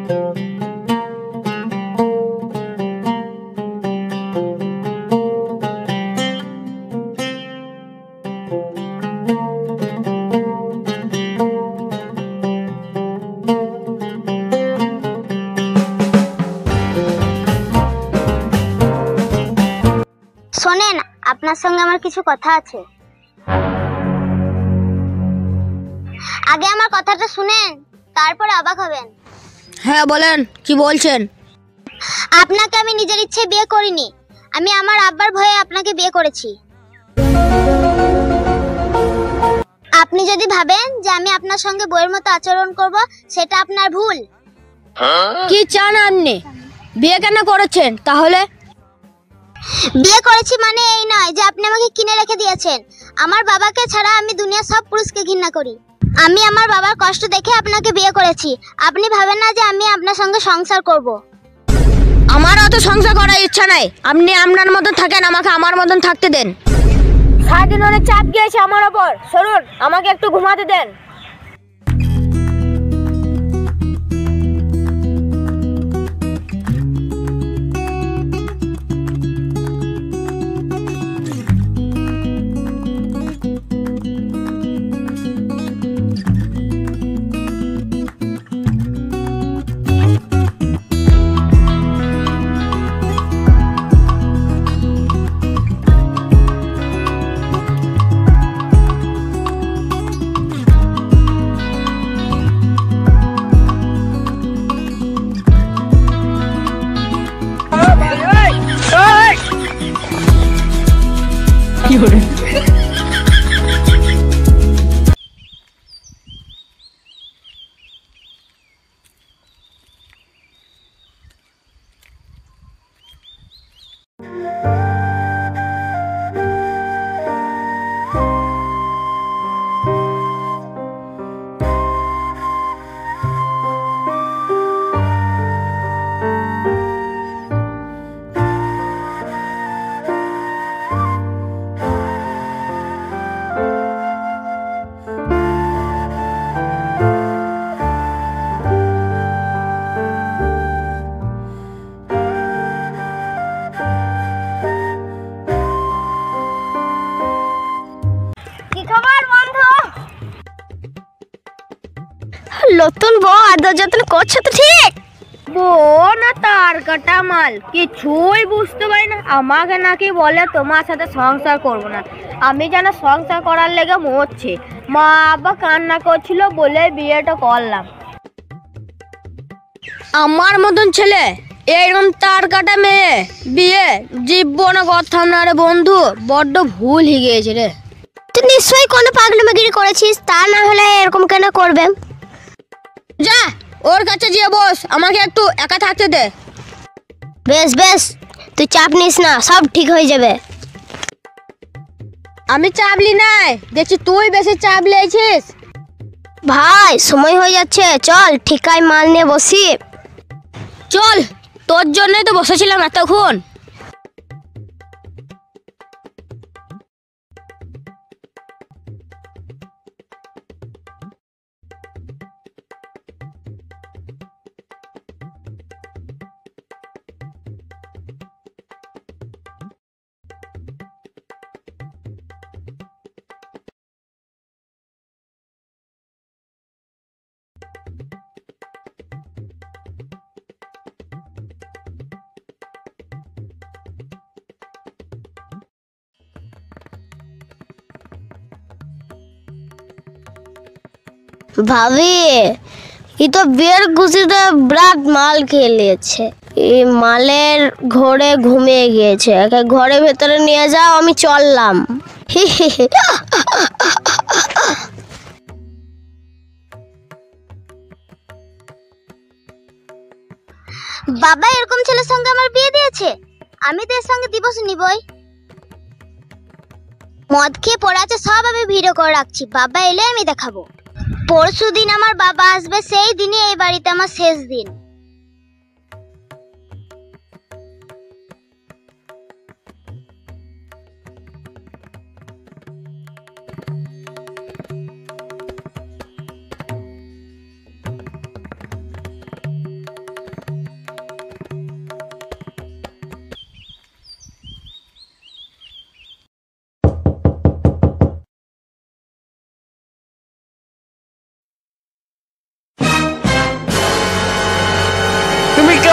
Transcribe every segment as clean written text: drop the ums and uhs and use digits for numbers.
শোনেন, আপনার সঙ্গে আমার কিছু কথা আছে। আগে আমার কথাটা শুনেন, তারপরে অবাক হবেন। হ্যাঁ বলেন, কি বলছেন? আপনাকে আমি নিজের ইচ্ছে বিয়ে করিনি, আমি আমার আব্বার ভয়ে আপনাকে বিয়ে করেছি। আপনি যদি ভাবেন যে আমি আপনার সঙ্গে বইয়ের মতো আচরণ করব, সেটা আপনার ভুল। কি চান আপনি? বিয়ে কেন করেছেন তাহলে? বিয়ে করেছি মানে এই নয় যে আপনি আমাকে কিনে রেখে দিয়েছেন। আমার বাবাকে ছাড়া আমি দুনিয়ার সব পুরুষকে ঘৃণা করি। আমি আমার বাবার কষ্ট দেখে আপনাকে বিয়ে করেছি। আপনি ভাবেন না যে আমি আপনার সঙ্গে সংসার করব। আমার অত সংসার করার ইচ্ছা নাই। আপনি আপনার মতন থাকেন, আমাকে আমার মতন থাকতে দেন। সারাদিন অনেক চাপ গিয়েছে আমার ওপর, সরুন, আমাকে একটু ঘুমাতে দেন। নতুন বউ আদর যত্ন করছো তো ঠিক? বউ না তার কাটা মাল, কিছুই বুঝতে পারি না। আমাকে নাকি বলে তোমার সাথে সংসার করবো না। আমি যেন সংসার করার লেগে মরছি। মা বাবা কান্না করছিল বলে বিয়েটা করলাম। আমার মতন ছেলে এরকম তার কাটা মেয়ে বিয়ে জীবনে করতাম না রে বন্ধু। বড্ড ভুল হয়ে গিয়েছে রে। তুই নিশ্চয়ই কোনো পাগলামিগিরি করেছিস, তা না হলে এরকম কেন করবে? যা ওর কাছে গিয়ে বস, আমাকে একটু একা থাকতে দে। বেশ বেশ, তুই চাপ নিস না, সব ঠিক হয়ে যাবে। আমি চাপলি নাই, দেখছি তুই বেশি চাপ লিয়েছিস। ভাই সময় হয়ে যাচ্ছে, চল ঠিকায় মাল নিয়ে বসি। চল, তোর জন্যই তো বসেছিলাম এতক্ষণ। ভাবি, ये तो বিয়ের খুশিতে বিরাট মাল খেয়ে নিয়েছে। এই মালের ঘরে ঘুমিয়ে গিয়েছে। একে ঘরের ভেতরে নিয়ে যাও, আমি চললাম। বাবা এরকম ছেলের সঙ্গে আমার বিয়ে দিয়েছে, আমি তো এর সঙ্গে দিবস নিবই। মদ খেয়ে পড়ে আছে সব আমি ভিডিও করে রাখছি, বাবা এলে আমি দেখাবো। পরশুদিন আমার বাবা আসবে, সেই দিনই এই বাড়িতে আমার শেষ দিন।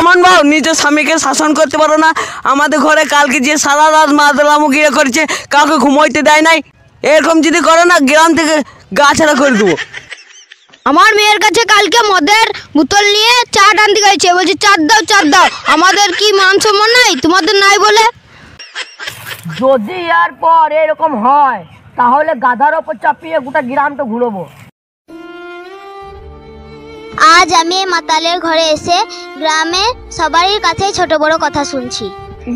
কেমন বউ, নিজের স্বামীকে শাসন করতে পারো না? আমাদের ঘরে কালকে যে সারা রাত মাদলামুগিয়ে করেছে, কাউকে ঘুমোইতে দেয় নাই। এরকম যদি করো না, গ্রাম থেকে গা ছাড়া করে দেবো। আমার মেয়ের কাছে কালকে মদের বোতল নিয়ে চা টানতে গেছে, বলছে চার দাও চার দাও। আমাদের কি মান সম্মান নাই? তোমাদের নাই বলে? যদি আর পর এরকম হয় তাহলে গাধার ওপর চাপিয়ে গোটা গ্রামটা ঘুরবো। আজ আমি এই মাতালের ঘরে এসে গ্রামে সবারই কাছে ছোট বড় কথা শুনছি।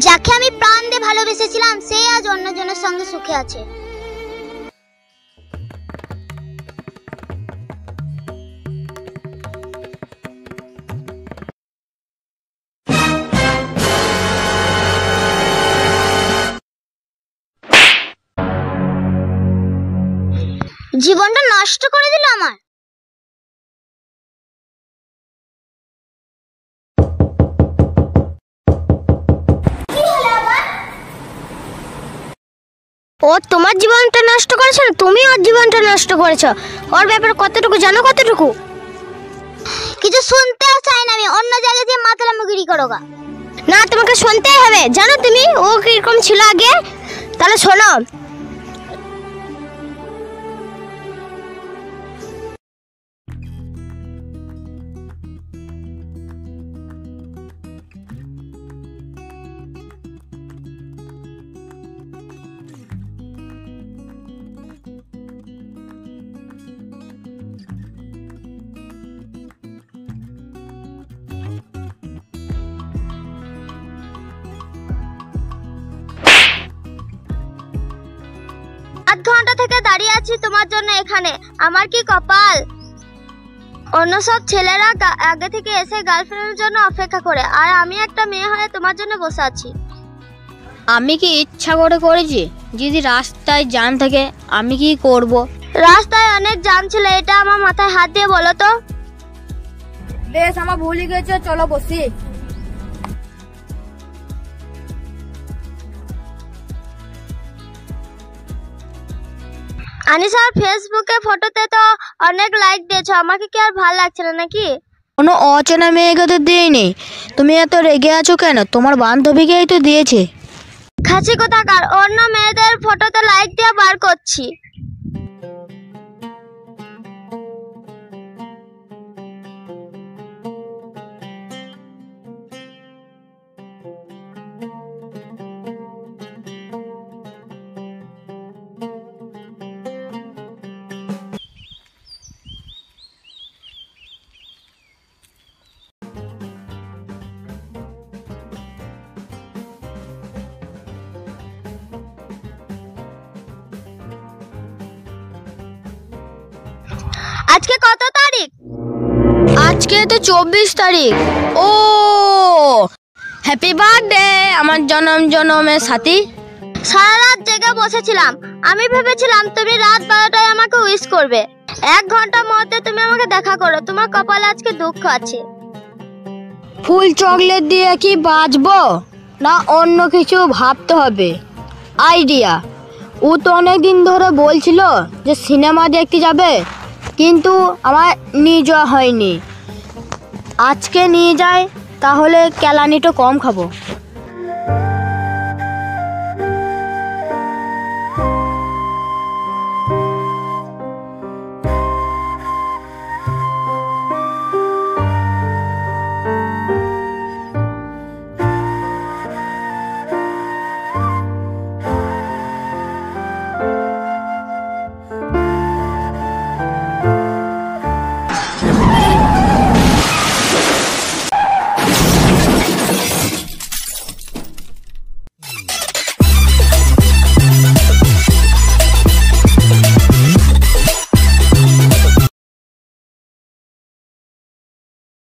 যাকে আমি প্রাণ দিয়ে ভালোবেসেছিলাম সেই আজ অন্যজনের সঙ্গে সুখে আছে। জীবনটা নষ্ট করে দিল আমার। ও তোমার জীবনটা নষ্ট করেছে না, তুমি ওর জীবনটা নষ্ট করেছো। ওর ব্যাপারে কতটুকু জানো? কতটুকু? কিছু শুনতেও চাই না আমি, অন্য জায়গায় যে মাতালামুগিরি করোগা। না, তোমাকে শুনতেই হবে। জানো তুমি ও কিরকম ছিল আগে? তাহলে শোনো। আধ ঘন্টা থেকে দাঁড়িয়ে আছি তোমার জন্য এখানে। আমার কি কপাল! অন্য সব ছেলেরা আগে থেকে এসে গার্লফ্রেন্ডের জন্য অপেক্ষা করে, আর আমি একটা মেয়ে হয়ে তোমার জন্য বসে আছি। আমি কি ইচ্ছা করে করেছি? যদি রাস্তায় জ্যাম থাকে আমি কি করব? রাস্তায় অনেক জ্যাম ছিল, এটা আমার মাথায় হাত দিয়ে বলো তো। বেশ, আমার ভুলে গেছে, চলো বসি। আনিসার ফেসবুকে ফটোতে তো অনেক লাইক দিয়েছো, আমাকে কি আর ভালো লাগছে না নাকি? কোনো অচেনা মেয়েকে তো দিইনি। তুমি এত রেগে আছো কেন? তোমার বান্ধবীকেই তো দিয়েছে। খাসি কোথাকার, অন্য মেয়েদের ফটোতে লাইক দিয়ে বার করছি। আজকে কত তারিখ? আজকে তো 24 তারিখ। ও হ্যাপি বার্থডে আমার জনমের সাথী। সারা রাত জেগে বসেছিলাম, আমি ভেবেছিলাম তুমি রাত 12টায় আমাকে উইশ করবে। 1 ঘন্টার মধ্যে তুমি আমাকে দেখা করো। তোমার কপালে আজকে দুঃখ আছে। ফুল চকলেট দিয়ে কি বাঁচবো না অন্য কিছু ভাবতে হবে? আইডিয়া। ও তো অনেক দিন ধরে বলছিল যে সিনেমা দেখতে যাবে, কিন্তু আমার নিয়ে যাওয়া হয়নি। আজকে নিয়ে যাই, তাহলে কেলানিটা কম খাবো।